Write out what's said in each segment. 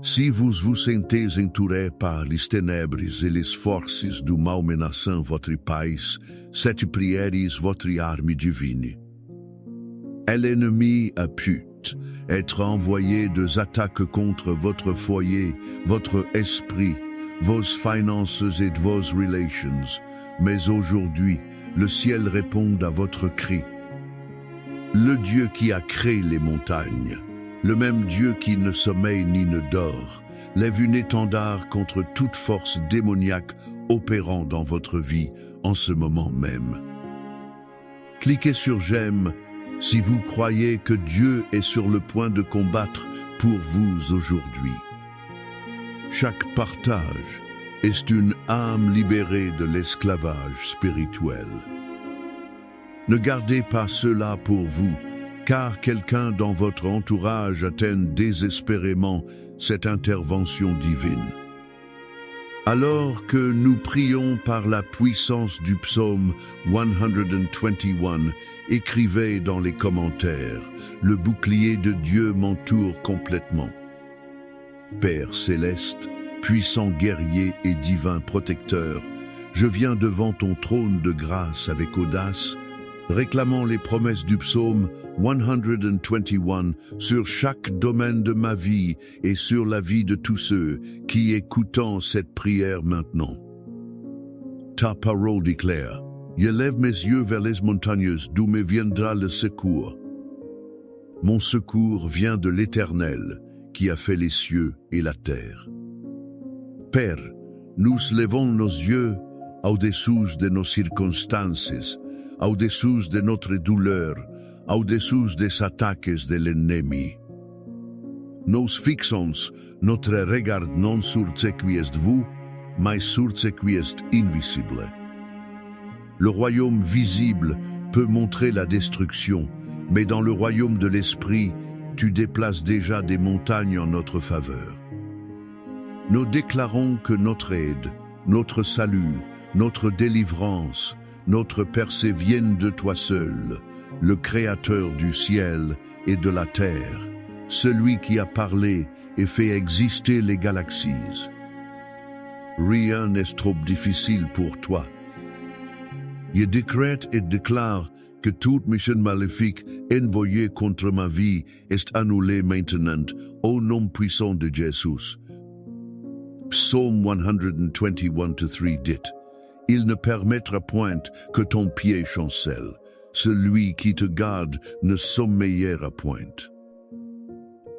Si vous vous sentez entouré par les ténèbres et les forces du mal menaçant votre paix, cette prière est votre arme divine. L'ennemi a pu être envoyé des attaques contre votre foyer, votre esprit, vos finances et vos relations, mais aujourd'hui, le ciel répond à votre cri. Le Dieu qui a créé les montagnes, le même Dieu qui ne sommeille ni ne dort, lève une étendard contre toute force démoniaque opérant dans votre vie en ce moment même. Cliquez sur j'aime si vous croyez que Dieu est sur le point de combattre pour vous aujourd'hui. Chaque partage est une âme libérée de l'esclavage spirituel. Ne gardez pas cela pour vous, car quelqu'un dans votre entourage attend désespérément cette intervention divine. Alors que nous prions par la puissance du psaume 121, écrivez dans les commentaires, le bouclier de Dieu m'entoure complètement. Père céleste, puissant guerrier et divin protecteur, je viens devant ton trône de grâce avec audace, réclamant les promesses du psaume 121 sur chaque domaine de ma vie et sur la vie de tous ceux qui écoutent cette prière maintenant. Ta parole déclare, « J'élève mes yeux vers les montagnes d'où me viendra le secours. Mon secours vient de l'Éternel qui a fait les cieux et la terre. » Père, nous levons nos yeux au-dessous de nos circonstances, au-dessous de notre douleur, au-dessous des attaques de l'ennemi. Nous fixons notre regard non sur ce qui est vous, mais sur ce qui est invisible. Le royaume visible peut montrer la destruction, mais dans le royaume de l'esprit, tu déplaces déjà des montagnes en notre faveur. Nous déclarons que notre aide, notre salut, notre délivrance, notre percée viennent de toi seul, le Créateur du ciel et de la terre, celui qui a parlé et fait exister les galaxies. Rien n'est trop difficile pour toi. Je décrète et déclare que toute mission maléfique envoyée contre ma vie est annulée maintenant au nom puissant de Jésus. Psaume 121-3 dit, « Il ne permettra point que ton pied chancelle. Celui qui te garde ne sommeillera point. »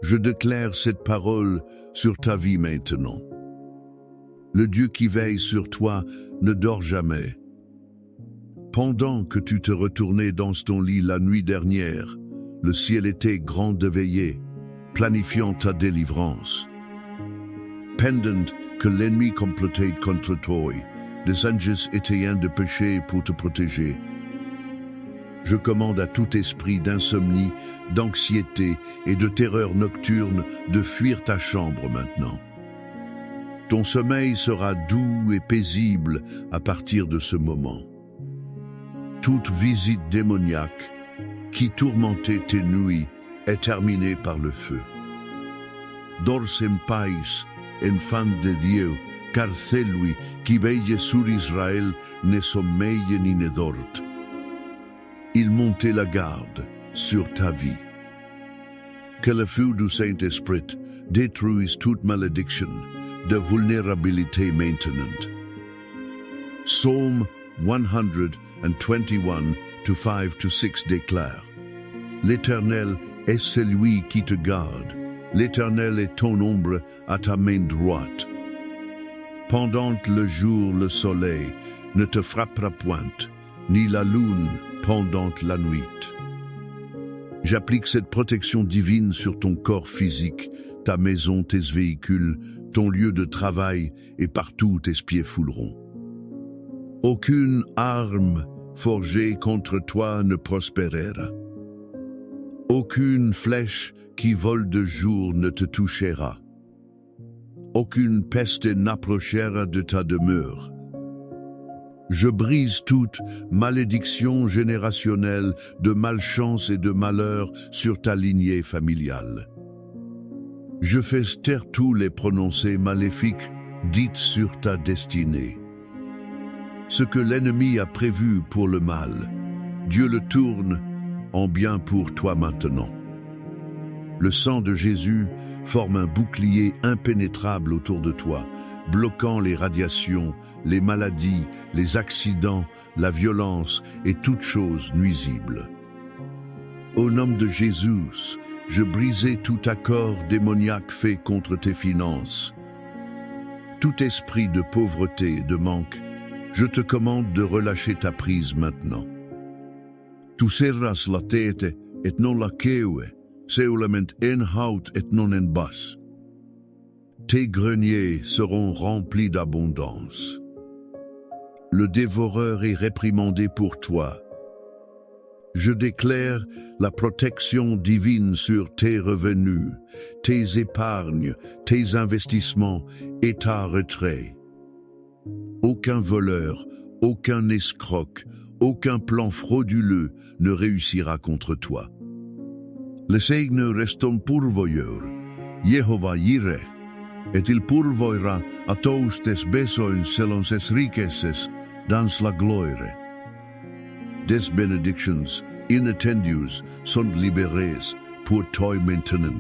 Je déclare cette parole sur ta vie maintenant. Le Dieu qui veille sur toi ne dort jamais. Pendant que tu te retournais dans ton lit la nuit dernière, le ciel était grand de veillée, planifiant ta délivrance. Pendant que l'ennemi complotait contre toi, des anges étaient de péché pour te protéger. Je commande à tout esprit d'insomnie, d'anxiété et de terreur nocturne de fuir ta chambre maintenant. Ton sommeil sera doux et paisible à partir de ce moment. Toute visite démoniaque qui tourmentait tes nuits est terminée par le feu. Dors en paix, enfant de Dieu, car celui qui veille sur Israël ne sommeille ni ne dort. Il montait la garde sur ta vie. Que le feu du Saint-Esprit détruise toute malédiction de vulnérabilité maintenant. Psaume 121-5-6 déclare, « L'Éternel est celui qui te garde, l'Éternel est ton ombre à ta main droite. Pendant le jour le soleil ne te frappera point, ni la lune pendant la nuit. » J'applique cette protection divine sur ton corps physique, ta maison, tes véhicules, ton lieu de travail et partout où tes pieds fouleront. Aucune arme forgée contre toi ne prospérera. Aucune flèche qui vole de jour ne te touchera. Aucune peste n'approchera de ta demeure. Je brise toute malédiction générationnelle de malchance et de malheur sur ta lignée familiale. Je fais taire tous les prononcés maléfiques dites sur ta destinée. Ce que l'ennemi a prévu pour le mal, Dieu le tourne en bien pour toi maintenant. Le sang de Jésus forme un bouclier impénétrable autour de toi, bloquant les radiations, les maladies, les accidents, la violence et toute chose nuisible. Au nom de Jésus, je brisais tout accord démoniaque fait contre tes finances. Tout esprit de pauvreté et de manque, je te commande de relâcher ta prise maintenant. Tu serras la tête et non la queue, seulement en haut et non en bas. Tes greniers seront remplis d'abondance. Le dévoreur est réprimandé pour toi. Je déclare la protection divine sur tes revenus, tes épargnes, tes investissements et ta retraite. Aucun voleur, aucun escroc, aucun plan frauduleux ne réussira contre toi. Le Seigneur reste ton pourvoyeur, Jéhovah Jireh, et il pourvoira à tous tes besoins selon ses richesses dans la gloire. Des bénédictions inattendues sont libérées pour toi maintenant.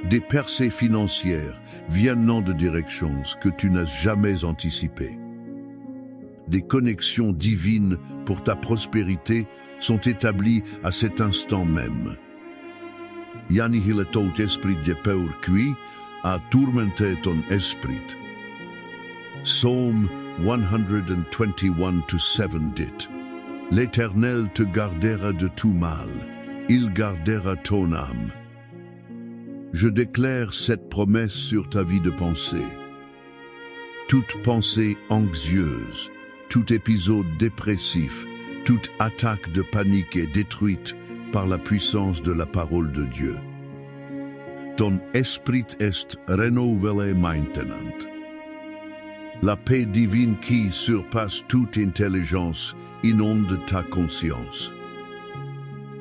Des percées financières viennent de directions que tu n'as jamais anticipées. Des connexions divines pour ta prospérité sont établies à cet instant même. Yanihile tout esprit de peur qui a tourmenté ton esprit. Psaume 121:7 dit: L'Éternel te gardera de tout mal, il gardera ton âme. Je déclare cette promesse sur ta vie de pensée. Toute pensée anxieuse, tout épisode dépressif, toute attaque de panique est détruite par la puissance de la parole de Dieu. Ton esprit est renouvelé maintenant. La paix divine qui surpasse toute intelligence inonde ta conscience.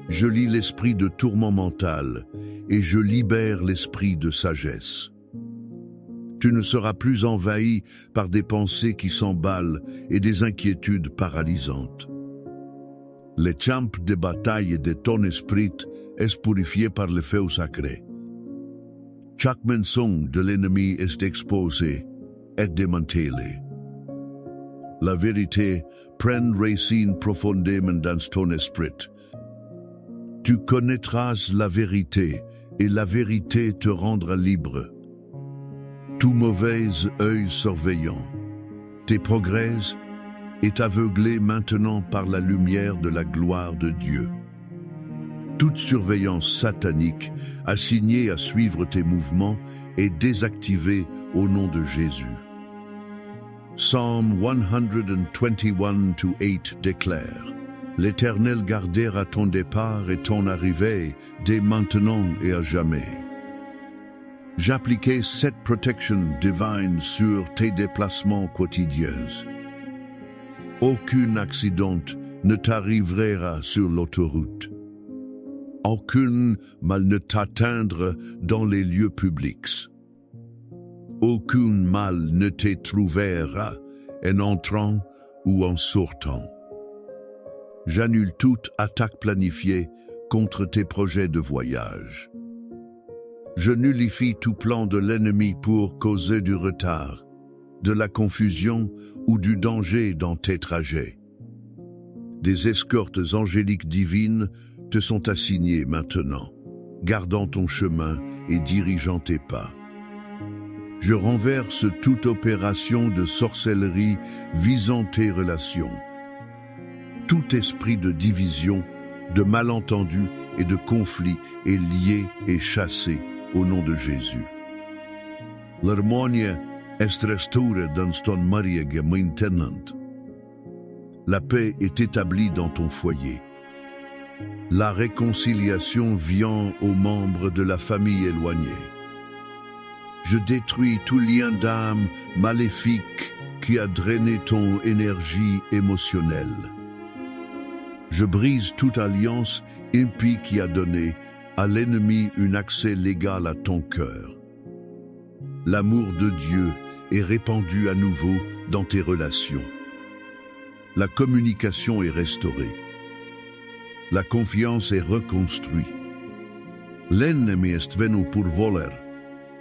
Je lis l'esprit de tourment mental et je libère l'esprit de sagesse. Tu ne seras plus envahi par des pensées qui s'emballent et des inquiétudes paralysantes. Le champ de bataille de ton esprit est purifié par le feu sacré. Chaque mensonge de l'ennemi est exposé et démantelé. La vérité prend racine profondément dans ton esprit. Tu connaîtras la vérité et la vérité te rendra libre. Tout mauvais œil surveillant, tes progrès est aveuglé maintenant par la lumière de la gloire de Dieu. Toute surveillance satanique assignée à suivre tes mouvements est désactivée au nom de Jésus. Psalm 121:8 déclare: L'Éternel gardera ton départ et ton arrivée dès maintenant et à jamais. J'appliquais cette protection divine sur tes déplacements quotidiens. Aucun accident ne t'arrivera sur l'autoroute. Aucun mal ne t'atteindra dans les lieux publics. Aucun mal ne te trouvera en entrant ou en sortant. J'annule toute attaque planifiée contre tes projets de voyage. Je nullifie tout plan de l'ennemi pour causer du retard, de la confusion ou du danger dans tes trajets. Des escortes angéliques divines te sont assignées maintenant, gardant ton chemin et dirigeant tes pas. Je renverse toute opération de sorcellerie visant tes relations. Tout esprit de division, de malentendu et de conflit est lié et chassé au nom de Jésus. L'harmonie est restaurée dans ton mariage maintenant. La paix est établie dans ton foyer. La réconciliation vient aux membres de la famille éloignée. Je détruis tout lien d'âme maléfique qui a drainé ton énergie émotionnelle. Je brise toute alliance impie qui a donné à l'ennemi un accès légal à ton cœur. L'amour de Dieu est répandu à nouveau dans tes relations. La communication est restaurée. La confiance est reconstruite. L'ennemi est venu pour voler,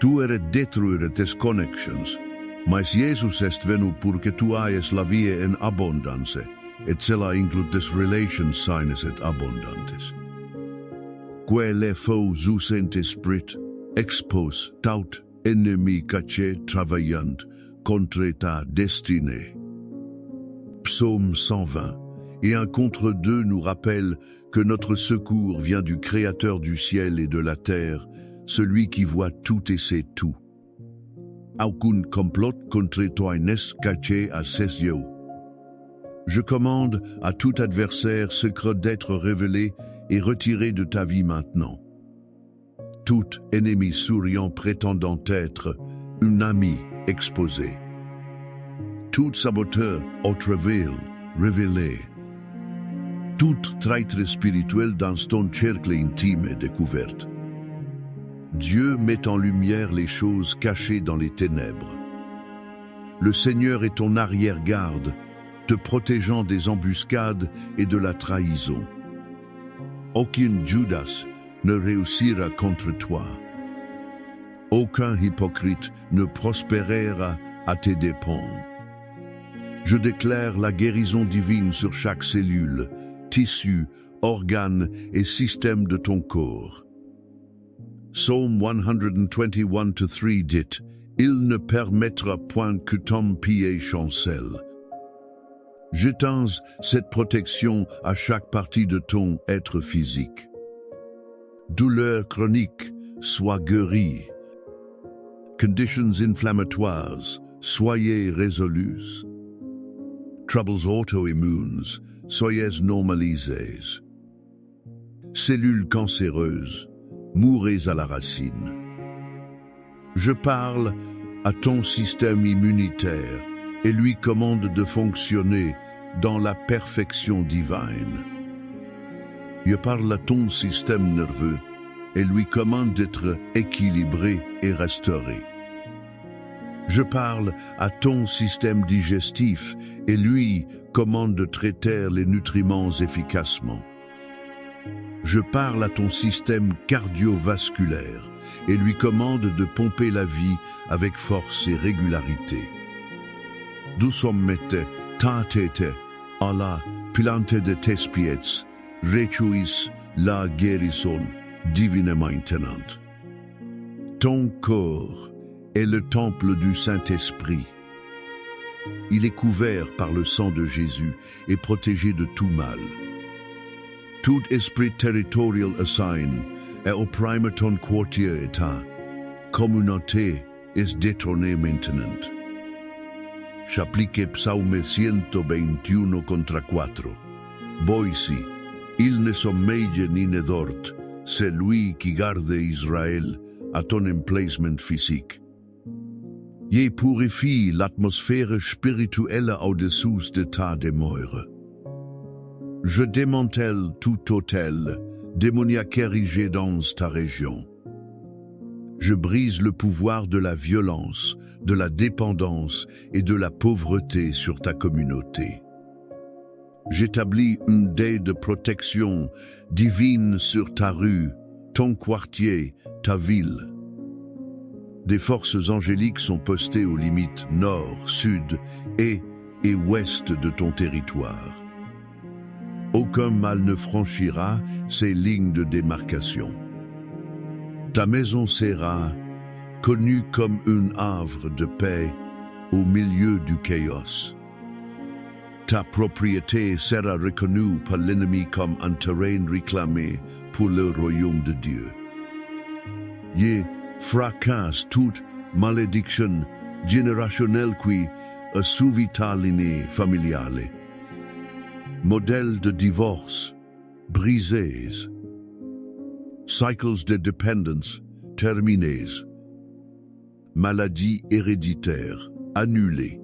tuer et détruire tes connections, mas Jesus est venu pour que tu aies la vie en abondance, et cela inclut tes relations saines et abondantes. Que les faux ou Saint-Esprit expose tout ennemi caché travaillant contre ta destinée. Psaume 120 et un contre deux nous rappelle que notre secours vient du Créateur du ciel et de la terre, celui qui voit tout et sait tout. Aucun complot contre toi n'est caché à ses yeux. Je commande à tout adversaire secret d'être révélé et retiré de ta vie maintenant. Tout ennemi souriant prétendant être un ami exposé. Tout saboteur au travail révélé. Tout traître spirituel dans ton cercle intime est découverte. Dieu met en lumière les choses cachées dans les ténèbres. Le Seigneur est ton arrière-garde, te protégeant des embuscades et de la trahison. Aucun Judas ne réussira contre toi. Aucun hypocrite ne prospérera à tes dépens. Je déclare la guérison divine sur chaque cellule, tissu, organe et système de ton corps. Psaume 121-3 dit, « Il ne permettra point que ton pied chancelle. » J'étends cette protection à chaque partie de ton être physique. Douleurs chroniques, sois guéris. Conditions inflammatoires, soyez résolus. Troubles auto-immunes, soyez normalisés. Cellules cancéreuses, mourez à la racine. Je parle à ton système immunitaire et lui commande de fonctionner dans la perfection divine. Je parle à ton système nerveux et lui commande d'être équilibré et restauré. Je parle à ton système digestif et lui commande de traiter les nutriments efficacement. Je parle à ton système cardiovasculaire et lui commande de pomper la vie avec force et régularité. Doucement ta tête à la plante de tes pieds, réjouis la guérison divinement tenante. Ton corps est le temple du Saint-Esprit. Il est couvert par le sang de Jésus et protégé de tout mal. Tout esprit territorial assign et opprime ton quartier et ta communauté est détrôné maintenant. J'applique Psaume 121 contre 4. Voici, il ne sommeille ni ne dort, c'est lui qui garde Israël à ton emplacement physique. Il purifie l'atmosphère spirituelle au-dessous de ta demeure. Je démantèle tout hôtel démoniaque érigé dans ta région. Je brise le pouvoir de la violence, de la dépendance et de la pauvreté sur ta communauté. J'établis une dé de protection divine sur ta rue, ton quartier, ta ville. Des forces angéliques sont postées aux limites nord, sud, et ouest de ton territoire. Aucun mal ne franchira ces lignes de démarcation. Ta maison sera connue comme un havre de paix au milieu du chaos. Ta propriété sera reconnue par l'ennemi comme un terrain réclamé pour le royaume de Dieu. Je fracasse toute malédiction générationnelle qui assouvit ta lignée familiale. Modèles de divorce brisés. Cycles de dépendance terminés. Maladies héréditaires annulées.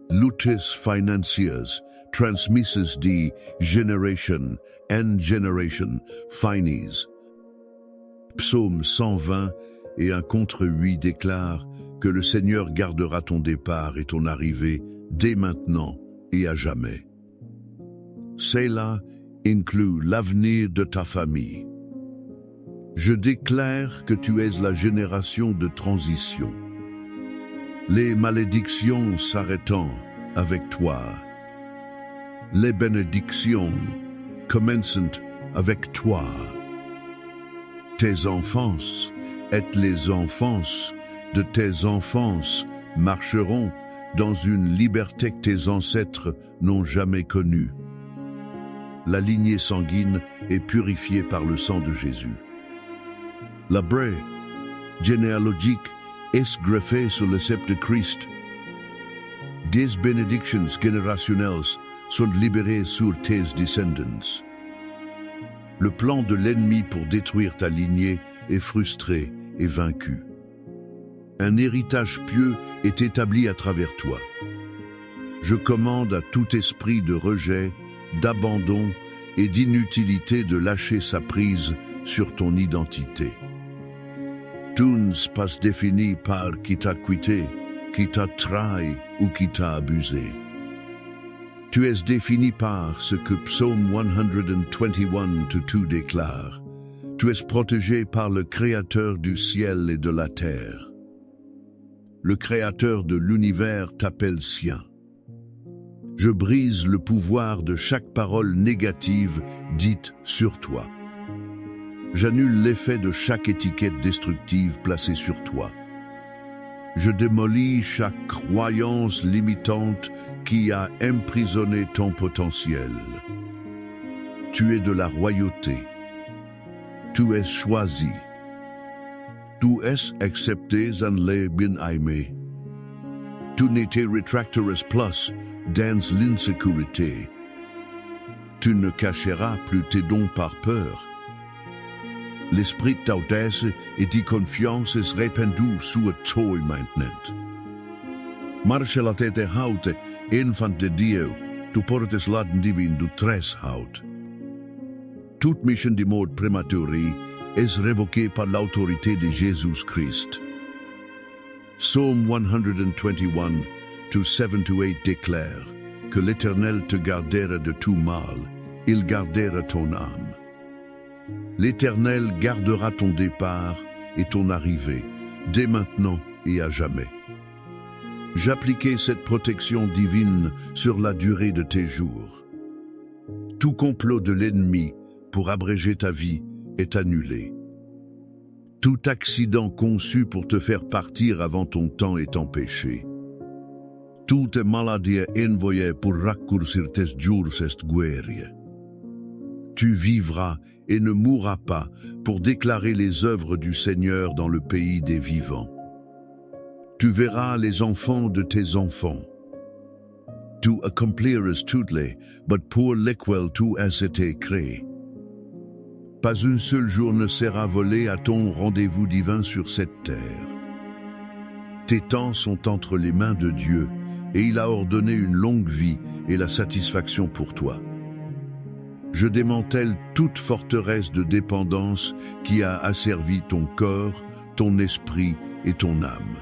Luttes financières transmises de génération en génération finies Psaume 120 et un contre 8 déclarent que le Seigneur gardera ton départ et ton arrivée dès maintenant et à jamais. Cela inclut l'avenir de ta famille. Je déclare que tu es la génération de transition. Les malédictions s'arrêtant avec toi. Les bénédictions commençant avec toi. Tes enfances et les enfances de tes enfances marcheront dans une liberté que tes ancêtres n'ont jamais connue. La lignée sanguine est purifiée par le sang de Jésus. L'arbre généalogique est greffé sur le sceptre de Christ. Des bénédictions générationnelles sont libérées sur tes descendants. Le plan de l'ennemi pour détruire ta lignée est frustré et vaincu. Un héritage pieux est établi à travers toi. Je commande à tout esprit de rejet, d'abandon et d'inutilité de lâcher sa prise sur ton identité. Tu n'es pas défini par qui t'a quitté, qui t'a trahi ou qui t'a abusé. Tu es défini par ce que Psaume 121:2 déclare. Tu es protégé par le Créateur du ciel et de la terre. Le Créateur de l'univers t'appelle sien. Je brise le pouvoir de chaque parole négative dite sur toi. J'annule l'effet de chaque étiquette destructive placée sur toi. Je démolis chaque croyance limitante qui a emprisonné ton potentiel. Tu es de la royauté. Tu es choisi. Tu es accepté en les bien-aimés. Tu n'étais rétracteras plus dans l'insécurité. Tu ne cacheras plus tes dons par peur. L'esprit d'audace et de confiance est répandu sur toi maintenant. Marche la tête haute, enfant de Dieu, tu portes l'âme divine du très haut. Toute mission de mort prématurée est révoquée par l'autorité de Jésus-Christ. Psaume 121:7-8 déclare que l'Éternel te gardera de tout mal, il gardera ton âme. L'Éternel gardera ton départ et ton arrivée, dès maintenant et à jamais. J'appliquai cette protection divine sur la durée de tes jours. Tout complot de l'ennemi pour abréger ta vie est annulé. Tout accident conçu pour te faire partir avant ton temps est empêché. Toute maladie envoyée pour raccourcir tes jours est guérie. Tu vivras et ne mourras pas pour déclarer les œuvres du Seigneur dans le pays des vivants. Tu verras les enfants de tes enfants. Tu accompliras toutes les, but pour lesquelles tu as été créé. Pas un seul jour ne sera volé à ton rendez-vous divin sur cette terre. Tes temps sont entre les mains de Dieu, et il a ordonné une longue vie et la satisfaction pour toi. Je démantèle toute forteresse de dépendance qui a asservi ton corps, ton esprit et ton âme.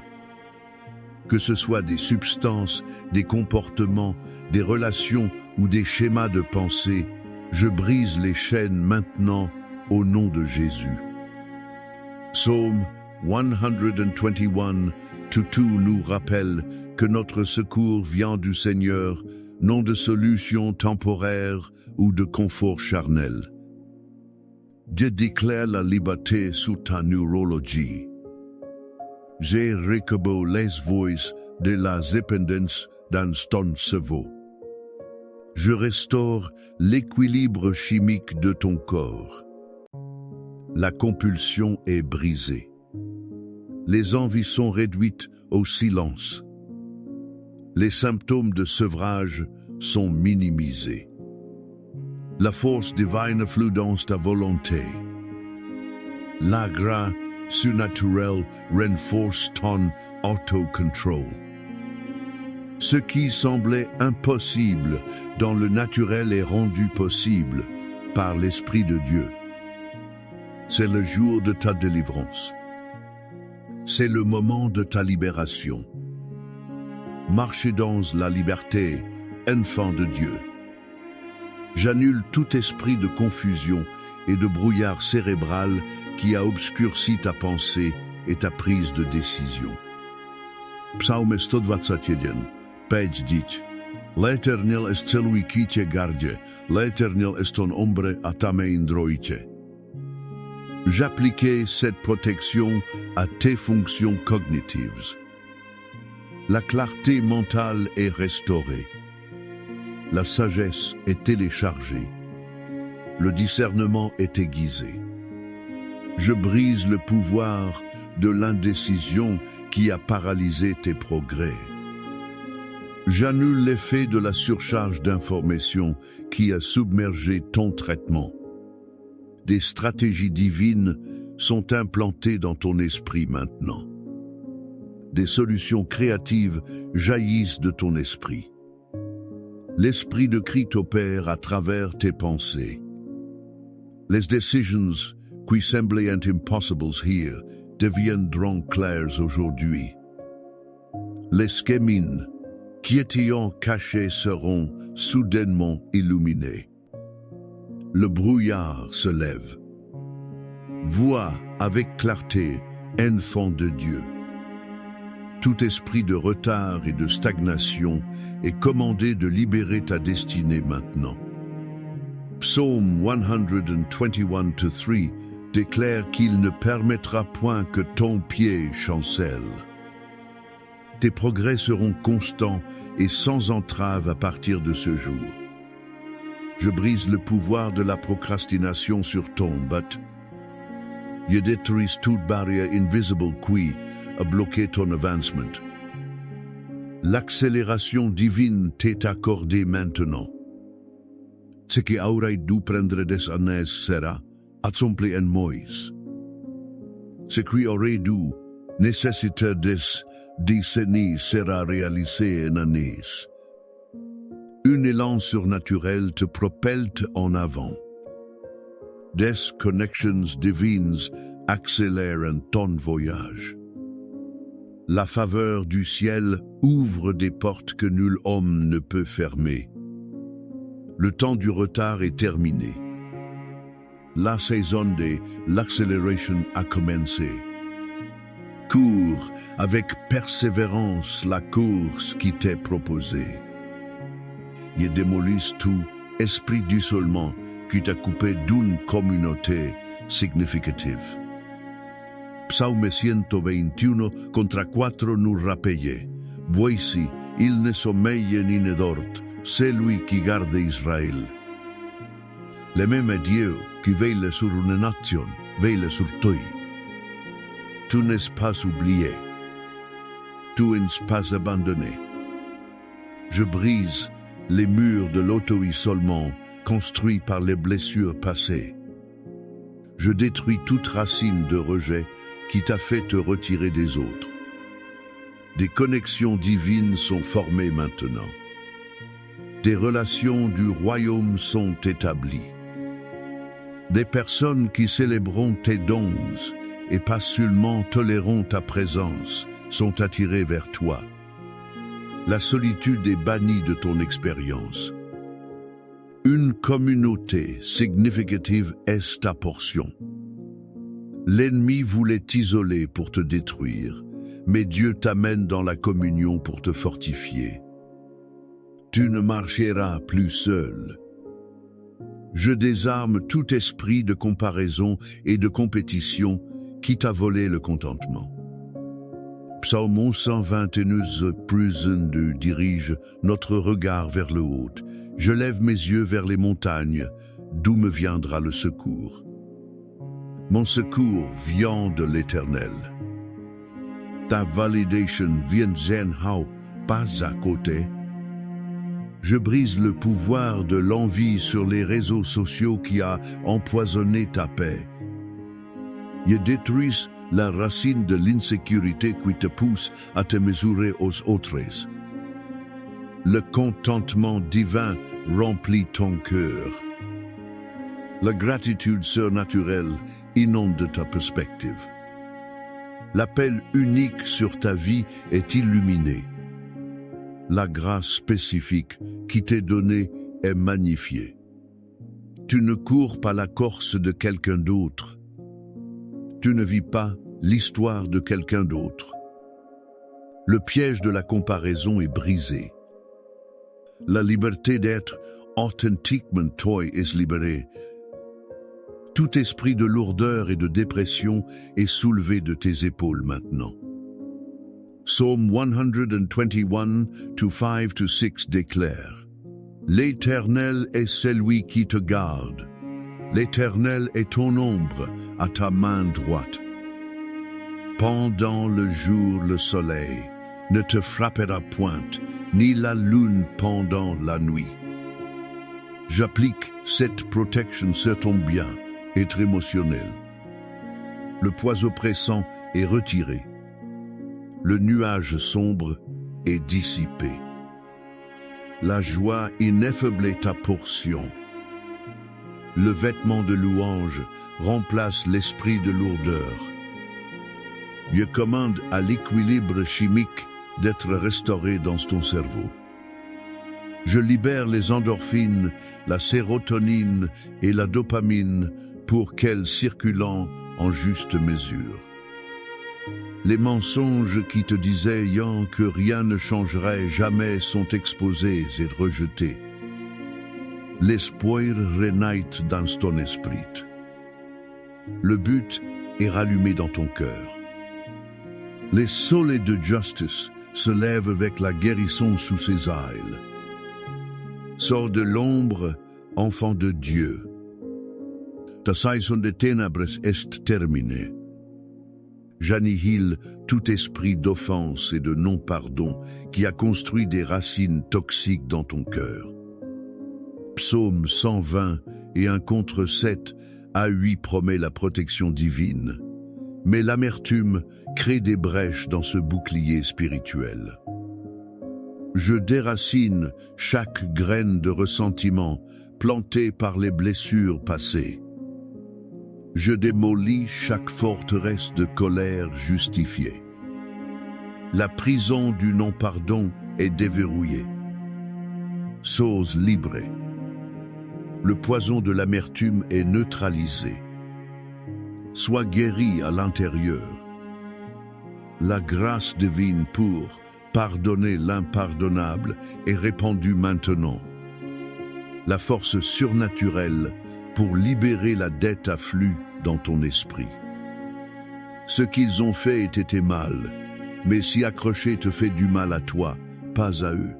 Que ce soit des substances, des comportements, des relations ou des schémas de pensée, je brise les chaînes maintenant au nom de Jésus. Psaume 121:2 nous rappelle que notre secours vient du Seigneur, non de solutions temporaires ou de confort charnel. Dieu déclare la liberté sous ta neurologie. J'ai récupéré les voies de la dépendance dans ton cerveau. Je restaure l'équilibre chimique de ton corps. La compulsion est brisée. Les envies sont réduites au silence. Les symptômes de sevrage sont minimisés. La force divine flue dans ta volonté. La grâce surnaturelle renforce ton autocontrôle. Ce qui semblait impossible dans le naturel est rendu possible par l'Esprit de Dieu. c'est le jour de ta délivrance. C'est le moment de ta libération. Marchez dans la liberté, enfant de Dieu. J'annule tout esprit de confusion et de brouillard cérébral qui a obscurci ta pensée et ta prise de décision. Psalm 121, page 10. L'Éternel est celui qui te garde, l'Éternel est ton ombre à ta main droite. J'appliquais cette protection à tes fonctions cognitives. La clarté mentale est restaurée. La sagesse est téléchargée. Le discernement est aiguisé. Je brise le pouvoir de l'indécision qui a paralysé tes progrès. J'annule l'effet de la surcharge d'informations qui a submergé ton traitement. Des stratégies divines sont implantées dans ton esprit maintenant. Des solutions créatives jaillissent de ton esprit. L'esprit de Christ opère à travers tes pensées. Les décisions qui semblaient impossibles hier deviendront claires aujourd'hui. Les schémas qui étaient cachés seront soudainement illuminés. Le brouillard se lève. Vois avec clarté, enfant de Dieu. Tout esprit de retard et de stagnation est commandé de libérer ta destinée maintenant. Psaume 121:3 déclare qu'il ne permettra point que ton pied chancelle. Tes progrès seront constants et sans entrave à partir de ce jour. Je brise le pouvoir de la procrastination sur ton but. Je détruis toute barrière invisible qui a bloqué ton avancement. L'accélération divine t'est accordée maintenant. Ce qui aurait dû prendre des années sera accompli en mois. Ce qui aurait dû nécessiter des décennies sera réalisé en années. Un élan surnaturel te propelle en avant. Des connexions divines accélèrent ton voyage. La faveur du ciel ouvre des portes que nul homme ne peut fermer. Le temps du retard est terminé. La saison de l'accélération a commencé. Cours avec persévérance la course qui t'est proposée. Je démolis tout esprit d'isolement qui t'a coupé d'une communauté significative. Psaume 121 contre 4 nous rappelle: Voici, il ne sommeille ni ne dort, c'est lui qui garde Israël. Le même Dieu qui veille sur une nation, veille sur toi. Tu n'es pas oublié. Tu n'es pas abandonné. Je brise les murs de l'auto-isolement construits par les blessures passées. Je détruis toute racine de rejet qui t'a fait te retirer des autres. Des connexions divines sont formées maintenant. Des relations du royaume sont établies. Des personnes qui célébreront tes dons et pas seulement toléreront ta présence sont attirées vers toi. La solitude est bannie de ton expérience. Une communauté significative est ta portion. L'ennemi voulait t'isoler pour te détruire, mais Dieu t'amène dans la communion pour te fortifier. Tu ne marcheras plus seul. Je désarme tout esprit de comparaison et de compétition qui t'a volé le contentement. Psaume 121, plus 2 dirige notre regard vers le haut. Je lève mes yeux vers les montagnes, d'où me viendra le secours. Mon secours vient de l'Éternel. Ta validation vient pas à côté. Je brise le pouvoir de l'envie sur les réseaux sociaux qui a empoisonné ta paix. Je détruis la racine de l'insécurité qui te pousse à te mesurer aux autres. Le contentement divin remplit ton cœur. La gratitude surnaturelle inonde ta perspective. L'appel unique sur ta vie est illuminé. La grâce spécifique qui t'est donnée est magnifiée. Tu ne cours pas la course de quelqu'un d'autre. Tu ne vis pas l'histoire de quelqu'un d'autre. Le piège de la comparaison est brisé. La liberté d'être authentiquement toi est libérée. Tout esprit de lourdeur et de dépression est soulevé de tes épaules maintenant. Psaume 121, 5-6 déclare: L'Éternel est celui qui te garde. L'Éternel est ton ombre à ta main droite. Pendant le jour, le soleil ne te frappera point, ni la lune pendant la nuit. J'applique cette protection sur ton bien, être émotionnel. Le poids oppressant est retiré. Le nuage sombre est dissipé. La joie ineffable est ta portion. Le vêtement de louange remplace l'esprit de lourdeur. Je commande à l'équilibre chimique d'être restauré dans ton cerveau. Je libère les endorphines, la sérotonine et la dopamine pour qu'elles circulent en juste mesure. Les mensonges qui te disaient que rien ne changerait jamais sont exposés et rejetés. L'espoir renaît dans ton esprit. Le but est rallumé dans ton cœur. Les soleils de justice se lèvent avec la guérison sous ses ailes. Sors de l'ombre, enfant de Dieu. Ta saison de ténèbres est terminée. J'annihile tout esprit d'offense et de non-pardon qui a construit des racines toxiques dans ton cœur. Psaume 120 et 1 contre 7 à 8 promet la protection divine. Mais l'amertume crée des brèches dans ce bouclier spirituel. Je déracine chaque graine de ressentiment plantée par les blessures passées. Je démolis chaque forteresse de colère justifiée. La prison du non-pardon est déverrouillée. Sois libre. Le poison de l'amertume est neutralisé. Sois guéri à l'intérieur. La grâce divine pour pardonner l'impardonnable est répandue maintenant. La force surnaturelle pour libérer la dette afflue dans ton esprit. Ce qu'ils ont fait était mal, mais s'y accrocher te fait du mal à toi, pas à eux.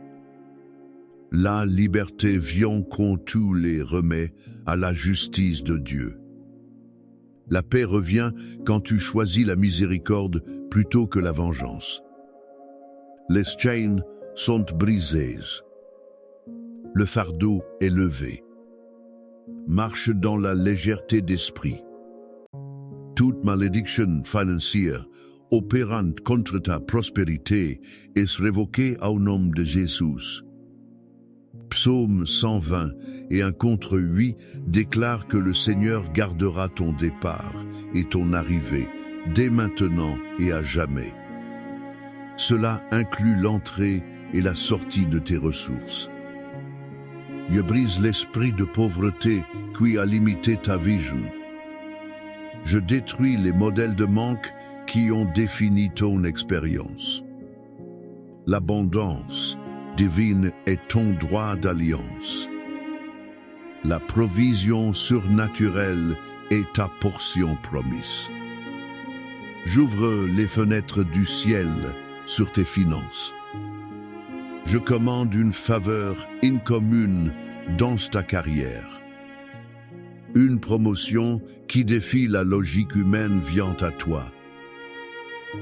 La liberté vient qu'on tous les remet à la justice de Dieu. La paix revient quand tu choisis la miséricorde plutôt que la vengeance. Les chaînes sont brisées. Le fardeau est levé. Marche dans la légèreté d'esprit. Toute malédiction financière opérante contre ta prospérité est révoquée au nom de Jésus. Psaume 120 et 1 contre 8 déclare que le Seigneur gardera ton départ et ton arrivée dès maintenant et à jamais. Cela inclut l'entrée et la sortie de tes ressources. Je brise l'esprit de pauvreté qui a limité ta vision. Je détruis les modèles de manque qui ont défini ton expérience. L'abondance divine est ton droit d'alliance. La provision surnaturelle est ta portion promise. J'ouvre les fenêtres du ciel sur tes finances. Je commande une faveur incommune dans ta carrière. Une promotion qui défie la logique humaine vient à toi.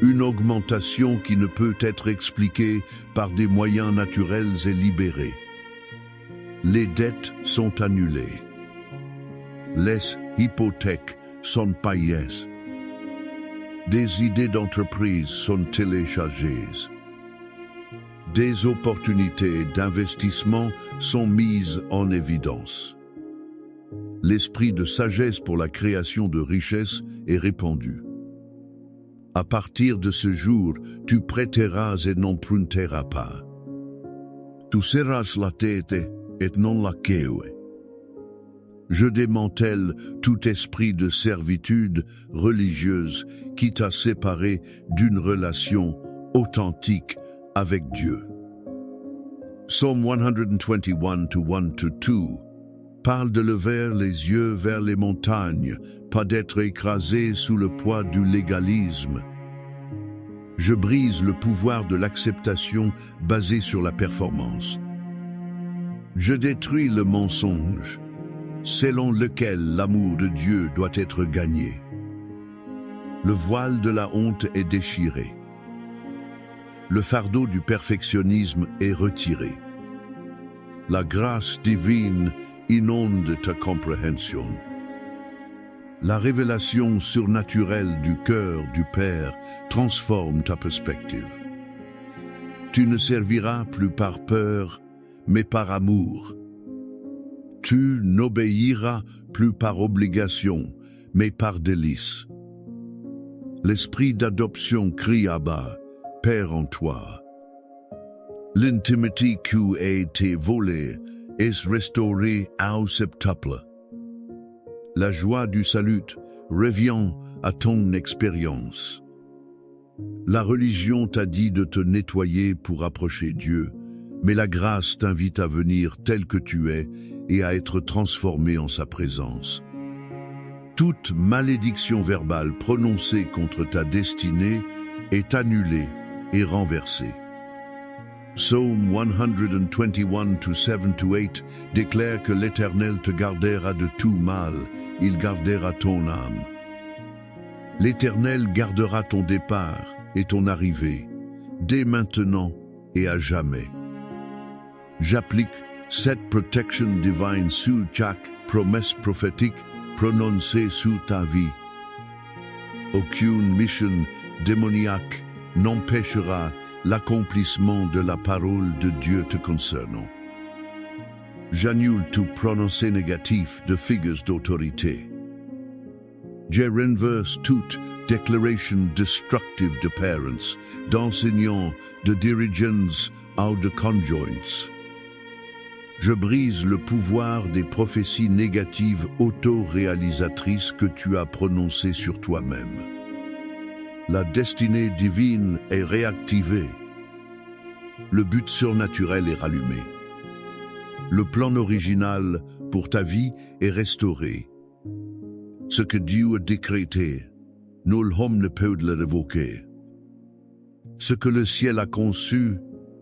Une augmentation qui ne peut être expliquée par des moyens naturels et libérés. Les dettes sont annulées. Les hypothèques sont payées. Des idées d'entreprise sont téléchargées. Des opportunités d'investissement sont mises en évidence. l'esprit de sagesse pour la création de richesses est répandu. À partir de ce jour, tu prêteras et n'emprunteras pas. Tu seras la tête et non la queue. Je démantèle tout esprit de servitude religieuse qui t'a séparé d'une relation authentique avec Dieu. Psalm 121:1-2 parle de lever les yeux vers les montagnes, pas d'être écrasé sous le poids du légalisme. Je brise le pouvoir de l'acceptation basée sur la performance. Je détruis le mensonge, selon lequel l'amour de Dieu doit être gagné. Le voile de la honte est déchiré. Le fardeau du perfectionnisme est retiré. La grâce divine inonde ta compréhension. La révélation surnaturelle du cœur du Père transforme ta perspective. Tu ne serviras plus par peur, mais par amour. Tu n'obéiras plus par obligation, mais par délice. L'esprit d'adoption crie à bas, Père en toi. L'intimité qui a été volée est restaurée au septuple. La joie du salut revient à ton expérience. La religion t'a dit de te nettoyer pour approcher Dieu, mais la grâce t'invite à venir tel que tu es et à être transformé en sa présence. Toute malédiction verbale prononcée contre ta destinée est annulée et renversée. Psaume 121:7-8 déclare que l'Éternel te gardera de tout mal, il gardera ton âme. L'Éternel gardera ton départ et ton arrivée, dès maintenant et à jamais. J'applique cette protection divine sous chaque promesse prophétique prononcée sous ta vie. Aucune mission démoniaque n'empêchera l'accomplissement de la parole de Dieu te concernant. J'annule tout prononcé négatif de figures d'autorité. Je renverse toute déclaration destructive de parents, d'enseignants, de dirigeants ou de conjoints. Je brise le pouvoir des prophéties négatives auto-réalisatrices que tu as prononcées sur toi-même. La destinée divine est réactivée. Le but surnaturel est rallumé. Le plan original pour ta vie est restauré. Ce que Dieu a décrété, nul homme ne peut le révoquer. Ce que le ciel a conçu,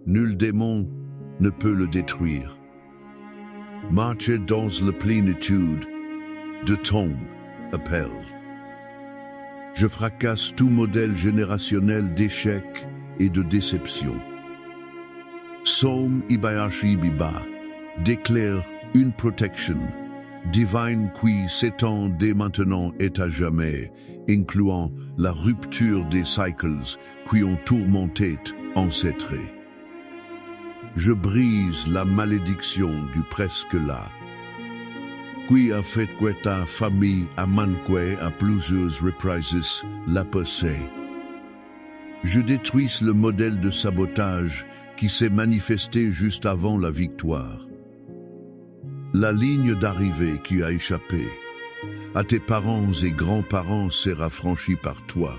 nul démon ne peut le détruire. Marchez dans la plénitude de ton appel. Je fracasse tout modèle générationnel d'échec et de déception. Psaume Ibayashi Biba déclare une protection divine qui s'étend dès maintenant et à jamais, incluant la rupture des cycles qui ont tourmenté ancêtrés. Je brise la malédiction du presque là, qui a fait que ta famille a manqué à plusieurs reprises la passée. Je détruis le modèle de sabotage qui s'est manifesté juste avant la victoire. La ligne d'arrivée qui a échappé à tes parents et grands-parents sera franchie par toi.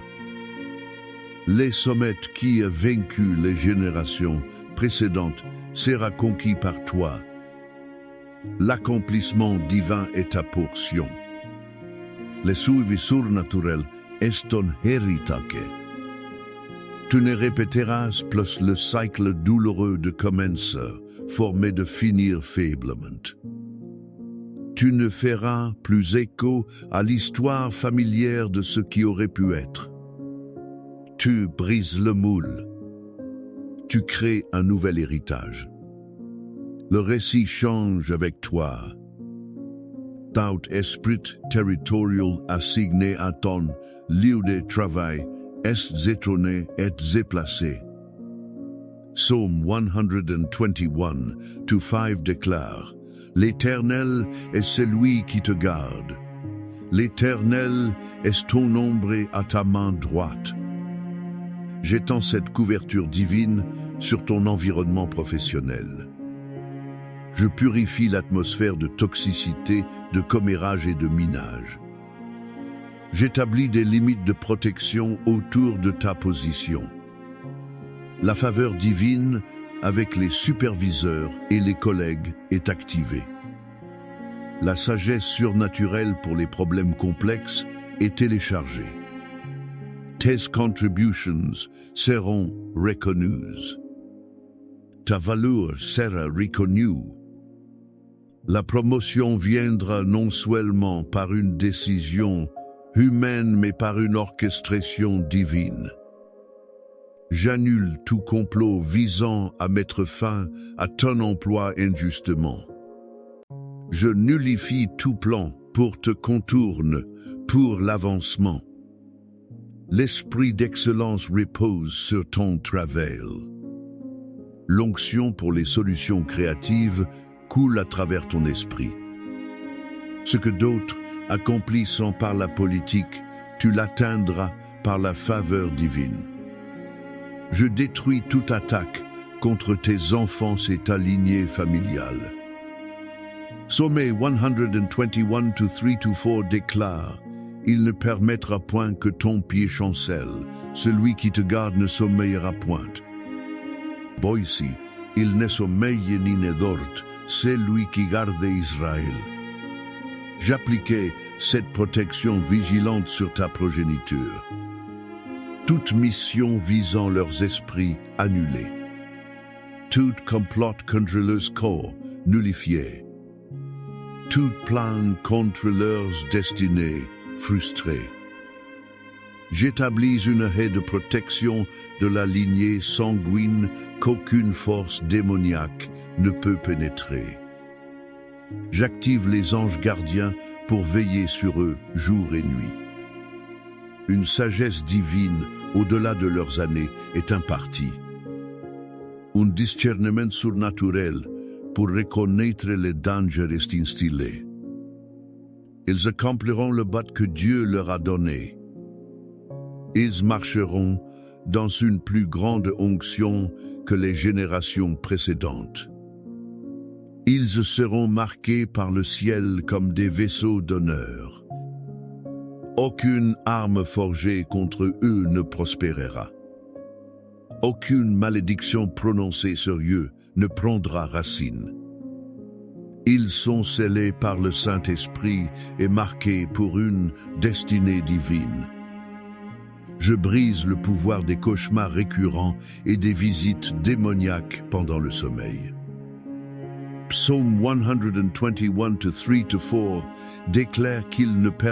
Les sommets qui a vaincu les générations précédentes sera conquis par toi. L'accomplissement divin est ta portion. Le suivi surnaturel est ton héritage. Tu ne répéteras plus le cycle douloureux de commencer, formé de finir faiblement. Tu ne feras plus écho à l'histoire familière de ce qui aurait pu être. Tu brises le moule. Tu crées un nouvel héritage. Le récit change avec toi. Tout esprit territorial assigné à ton lieu de travail est détrôné et déplacé. Psaume 121:5 déclare: L'Éternel est celui qui te garde. L'Éternel est ton ombre à ta main droite. J'étends cette couverture divine sur ton environnement professionnel. Je purifie l'atmosphère de toxicité, de commérage et de minage. J'établis des limites de protection autour de ta position. La faveur divine avec les superviseurs et les collègues est activée. La sagesse surnaturelle pour les problèmes complexes est téléchargée. Tes contributions seront reconnues. Ta valeur sera reconnue. La promotion viendra non seulement par une décision humaine mais par une orchestration divine. J'annule tout complot visant à mettre fin à ton emploi injustement. Je nullifie tout plan pour te contourner, pour l'avancement. L'esprit d'excellence repose sur ton travail. L'onction pour les solutions créatives coule à travers ton esprit. Ce que d'autres accomplissent par la politique, tu l'atteindras par la faveur divine. Je détruis toute attaque contre tes enfants et ta lignée familiale. Psaume 121, 3-4 déclare: il ne permettra point que ton pied chancelle, celui qui te garde ne sommeillera point. Boici, il ne sommeille ni ne dort, c'est lui qui garde Israël. J'appliquai cette protection vigilante sur ta progéniture. Toute mission visant leurs esprits annulée. Tout complot contre leurs corps nullifié. Tout plan contre leurs destinées frustré. J'établis une haie de protection de la lignée sanguine qu'aucune force démoniaque ne peut pénétrer. J'active les anges gardiens pour veiller sur eux jour et nuit. Une sagesse divine, au-delà de leurs années, est impartie. Un discernement surnaturel pour reconnaître les dangers est instillé. Ils accompliront le but que Dieu leur a donné. Ils marcheront dans une plus grande onction que les générations précédentes. Ils seront marqués par le ciel comme des vaisseaux d'honneur. Aucune arme forgée contre eux ne prospérera. Aucune malédiction prononcée sur eux ne prendra racine. Ils sont scellés par le Saint-Esprit et marqués pour une destinée divine. Je brise le pouvoir des cauchemars récurrents et des visites démoniaques pendant le sommeil. Psaume 121, 3-4 déclare qu'il ne